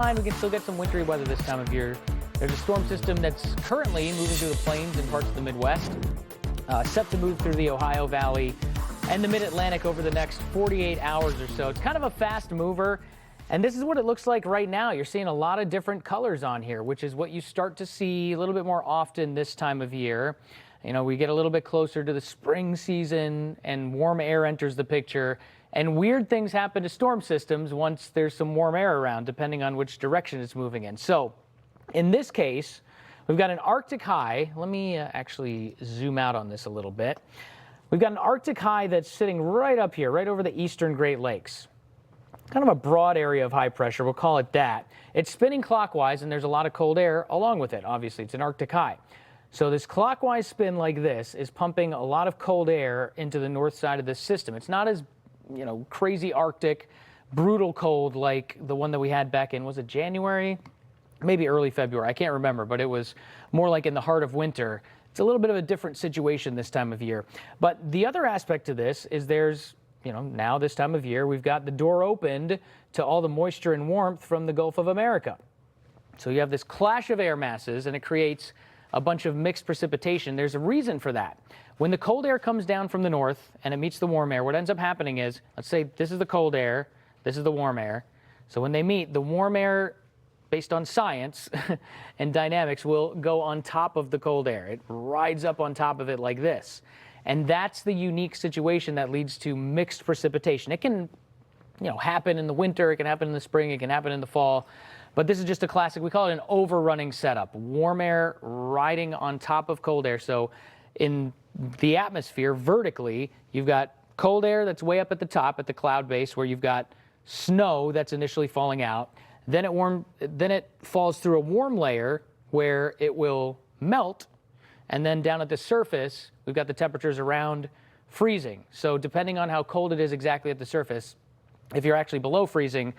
We can still get some wintry weather this time of year. There's a storm system that's currently moving through the plains and parts of the Midwest, set to move through the Ohio Valley and the Mid-Atlantic over the next 48 hours or so. It's kind of a fast mover, and this is what it looks like right now. You're seeing a lot of different colors on here, which is what you start to see a little bit more often this time of year. You know, we get a little bit closer to the spring season and warm air enters the picture. And weird things happen to storm systems once there's some warm air around, depending on which direction it's moving in. So in this case, we've got an Arctic high. Let me actually zoom out on this a little bit. We've got an Arctic high that's sitting right up here, right over the eastern Great Lakes. Kind of a broad area of high pressure, we'll call it that. It's spinning clockwise, and there's a lot of cold air along with it. Obviously, it's an Arctic high. So this clockwise spin like this is pumping a lot of cold air into the north side of this system. It's not as crazy Arctic, brutal cold like the one that we had back in, was it January? Maybe early February, I can't remember, but it was more like in the heart of winter. It's a little bit of a different situation this time of year. But the other aspect to this is there's, now this time of year, we've got the door opened to all the moisture and warmth from the Gulf of America. So you have this clash of air masses, and it creates a bunch of mixed precipitation. There's a reason for that. When the cold air comes down from the north and it meets the warm air, what ends up happening is, let's say this is the cold air, this is the warm air. So when they meet, the warm air, based on science and dynamics, will go on top of the cold air. It rides up on top of it like this. And that's the unique situation that leads to mixed precipitation. It can, happen in the winter, it can happen in the spring, it can happen in the fall. But this is just a classic, we call it an overrunning setup. Warm air riding on top of cold air. So in the atmosphere, vertically, you've got cold air that's way up at the top at the cloud base, where you've got snow that's initially falling out. Then it falls through a warm layer where it will melt. And then down at the surface, we've got the temperatures around freezing. So depending on how cold it is exactly at the surface, if you're actually below freezing,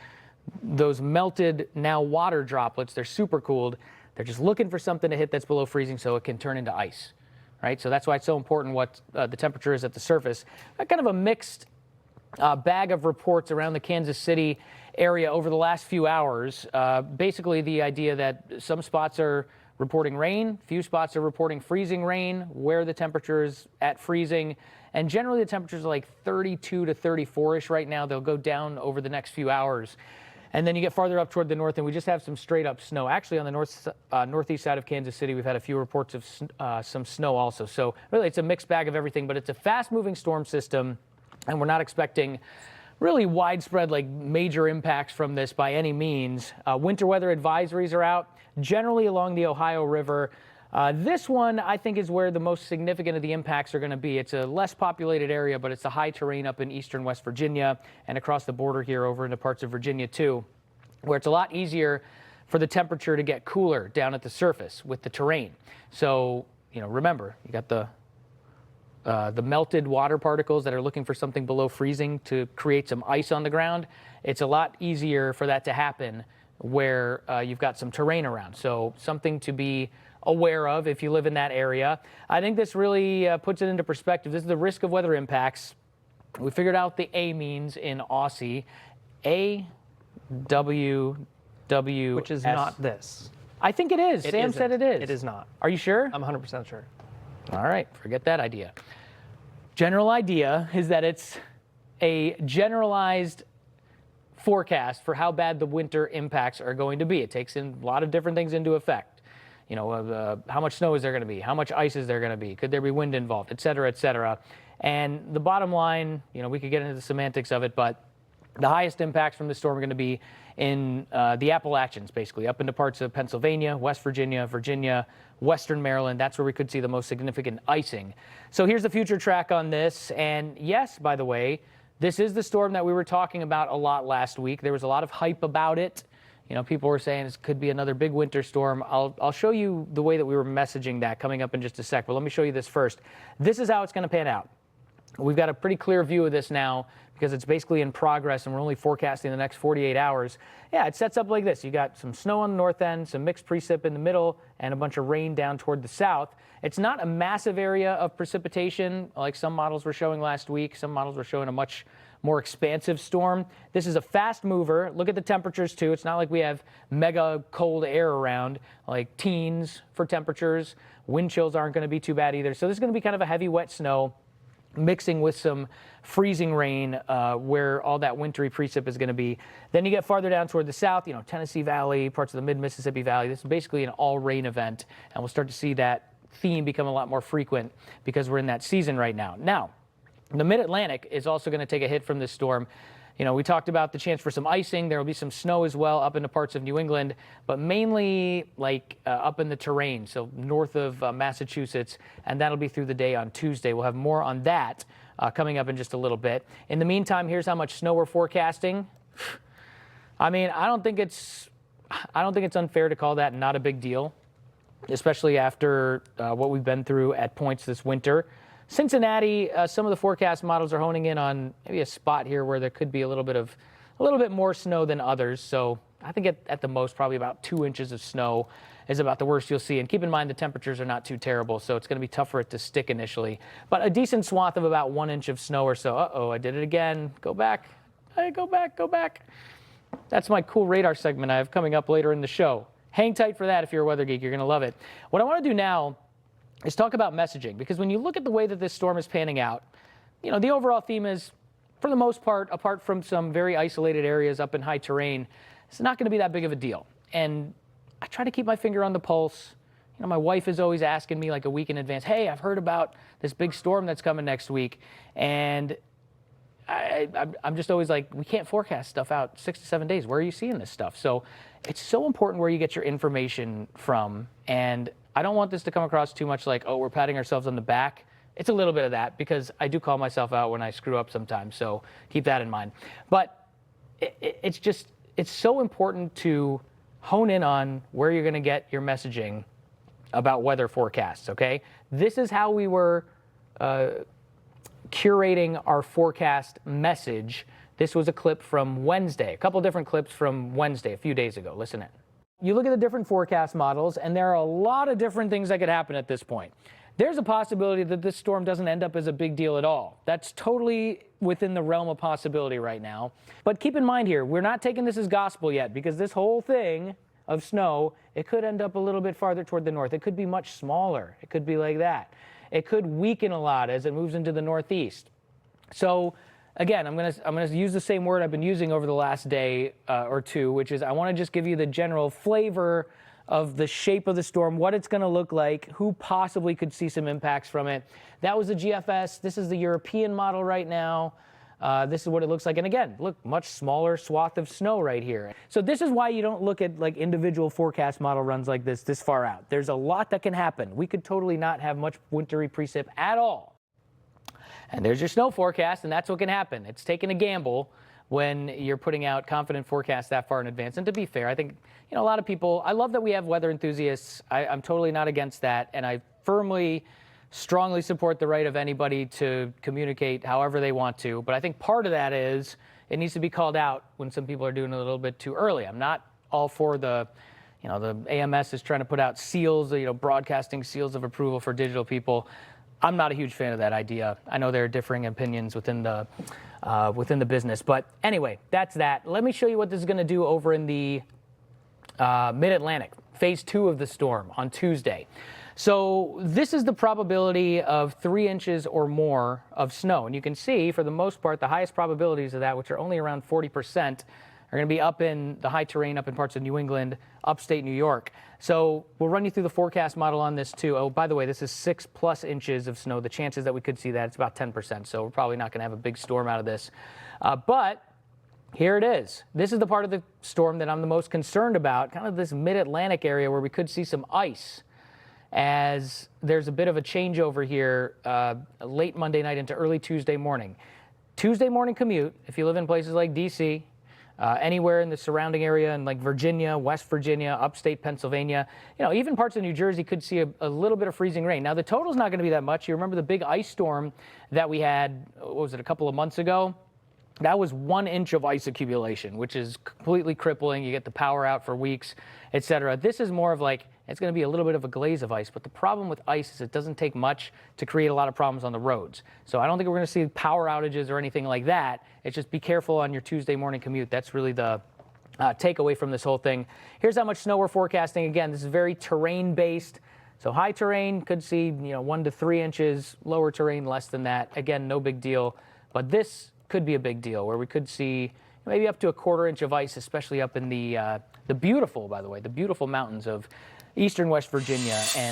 those melted now water droplets, they're super cooled. They're just looking for something to hit that's below freezing so it can turn into ice, right? So that's why it's so important what the temperature is at the surface. Kind of a mixed bag of reports around the Kansas City area over the last few hours. Basically the idea that some spots are reporting rain, few spots are reporting freezing rain, where the temperature is at freezing. And generally the temperatures are like 32 to 34-ish right now. They'll go down over the next few hours. And then you get farther up toward the north, and we just have some straight up snow. Actually, on the northeast side of Kansas City, we've had a few reports of some snow also. So really, it's a mixed bag of everything, but it's a fast-moving storm system, and we're not expecting really widespread, major impacts from this by any means. Winter weather advisories are out, generally along the Ohio River. This one, I think, is where the most significant of the impacts are going to be. It's a less populated area, but it's the high terrain up in eastern West Virginia and across the border here over into parts of Virginia, too, where it's a lot easier for the temperature to get cooler down at the surface with the terrain. So, remember, you got the melted water particles that are looking for something below freezing to create some ice on the ground. It's a lot easier for that to happen where you've got some terrain around. So something to be aware of if you live in that area. I think this really puts it into perspective. This is the risk of weather impacts. We figured out the A means in Aussie. AWWS. Which is not this. I think it is. Sam said it is. It is not. Are you sure? I'm 100% sure. All right, forget that idea. General idea is that it's a generalized forecast for how bad the winter impacts are going to be. It takes in a lot of different things into effect. How much snow is there going to be? How much ice is there going to be? Could there be wind involved? Et cetera, et cetera. And the bottom line, we could get into the semantics of it, but the highest impacts from the storm are going to be in the Appalachians, basically, up into parts of Pennsylvania, West Virginia, Western Maryland. That's where we could see the most significant icing. So here's the future track on this. And yes, by the way, this is the storm that we were talking about a lot last week. There was a lot of hype about it. People were saying this could be another big winter storm. I'll show you the way that we were messaging that coming up in just a sec, but let me show you this first. This is how it's going to pan out. We've got a pretty clear view of this now because it's basically in progress and we're only forecasting the next 48 hours. Yeah, it sets up like this. You got some snow on the north end, some mixed precip in the middle, and a bunch of rain down toward the south. It's not a massive area of precipitation like some models were showing last week. Some models were showing a much more expansive storm. This is a fast mover. Look at the temperatures too. It's not like we have mega cold air around, like teens for temperatures. Wind chills aren't going to be too bad either. So this is going to be kind of a heavy wet snow mixing with some freezing rain where all that wintry precip is going to be. Then you get farther down toward the south, Tennessee Valley, parts of the mid-Mississippi Valley. This is basically an all-rain event, and we'll start to see that theme become a lot more frequent because we're in that season right now. Now, the mid-Atlantic is also going to take a hit from this storm. We talked about the chance for some icing. There will be some snow as well up into parts of New England, but mainly up in the terrain, so north of Massachusetts, and that'll be through the day on Tuesday. We'll have more on that coming up in just a little bit. In the meantime, here's how much snow we're forecasting. I mean, I don't think it's unfair to call that not a big deal, especially after what we've been through at points this winter. Cincinnati, some of the forecast models are honing in on maybe a spot here where there could be a little bit more snow than others. So I think at the most, probably about 2 inches of snow is about the worst you'll see. And keep in mind the temperatures are not too terrible, so it's going to be tough for it to stick initially. But a decent swath of about 1 inch of snow or so. Uh-oh, I did it again. Go back. Hey, go back, go back. That's my cool radar segment I have coming up later in the show. Hang tight for that if you're a weather geek. You're going to love it. What I want to do now is talk about messaging, because when you look at the way that this storm is panning out, the overall theme is, for the most part, apart from some very isolated areas up in high terrain, it's not going to be that big of a deal. And I try to keep my finger on the pulse. My wife is always asking me like a week in advance, hey, I've heard about this big storm that's coming next week. And I'm just always like, we can't forecast stuff out 6 to 7 days. Where are you seeing this stuff? So it's so important where you get your information from. And I don't want this to come across too much like, oh, we're patting ourselves on the back. It's a little bit of that, because I do call myself out when I screw up sometimes. So keep that in mind. But it's so important to hone in on where you're going to get your messaging about weather forecasts, okay? This is how we were curating our forecast message. This was a clip from Wednesday, a couple different clips from Wednesday, a few days ago. Listen in. You look at the different forecast models, and there are a lot of different things that could happen at this point. There's a possibility that this storm doesn't end up as a big deal at all. That's totally within the realm of possibility right now. But keep in mind here, we're not taking this as gospel yet, because this whole thing of snow, it could end up a little bit farther toward the north. It could be much smaller. It could be like that. It could weaken a lot as it moves into the northeast. So again, I'm gonna use the same word I've been using over the last day or two, which is I want to just give you the general flavor of the shape of the storm, what it's going to look like, who possibly could see some impacts from it. That was the GFS. This is the European model right now. This is what it looks like. And again, look, much smaller swath of snow right here. So this is why you don't look at like individual forecast model runs like this far out. There's a lot that can happen. We could totally not have much wintry precip at all. And there's your snow forecast, and that's what can happen. It's taking a gamble when you're putting out confident forecasts that far in advance. And to be fair, I think, a lot of people, I love that we have weather enthusiasts. I'm totally not against that, and I strongly support the right of anybody to communicate however they want to. But I think part of that is it needs to be called out when some people are doing it a little bit too early. I'm not all for the AMS is trying to put out seals, broadcasting seals of approval for digital people. I'm not a huge fan of that idea. I know there are differing opinions within the business, but anyway, that's that. Let me show you what this is going to do over in the mid-Atlantic, phase 2 of the storm on Tuesday. So this is the probability of 3 inches or more of snow, and you can see for the most part the highest probabilities of that, which are only around 40%, are going to be up in the high terrain, up in parts of New England, upstate New York. So we'll run you through the forecast model on this too. Oh, by the way, this is 6+ inches of snow. The chances that we could see that, it's about 10%. So we're probably not going to have a big storm out of this. But here it is. This is the part of the storm that I'm the most concerned about, kind of this mid-Atlantic area where we could see some ice, as there's a bit of a changeover here late Monday night into early Tuesday morning. Tuesday morning commute, if you live in places like D.C., anywhere in the surrounding area in like Virginia, West Virginia, upstate Pennsylvania, even parts of New Jersey could see a little bit of freezing rain. Now, the total's not going to be that much. You remember the big ice storm that we had, what was it, a couple of months ago? That was 1 inch of ice accumulation, which is completely crippling. You get the power out for weeks, etc. This is more of like, it's going to be a little bit of a glaze of ice. But the problem with ice is it doesn't take much to create a lot of problems on the roads. So I don't think we're going to see power outages or anything like that. It's just be careful on your Tuesday morning commute. That's really the takeaway from this whole thing. Here's how much snow we're forecasting. Again, this is very terrain-based. So high terrain could see 1 to 3 inches. Lower terrain, less than that. Again, no big deal. But this could be a big deal, where we could see maybe up to a 1/4 inch of ice, especially up in the beautiful, by the way, the beautiful mountains of eastern West Virginia and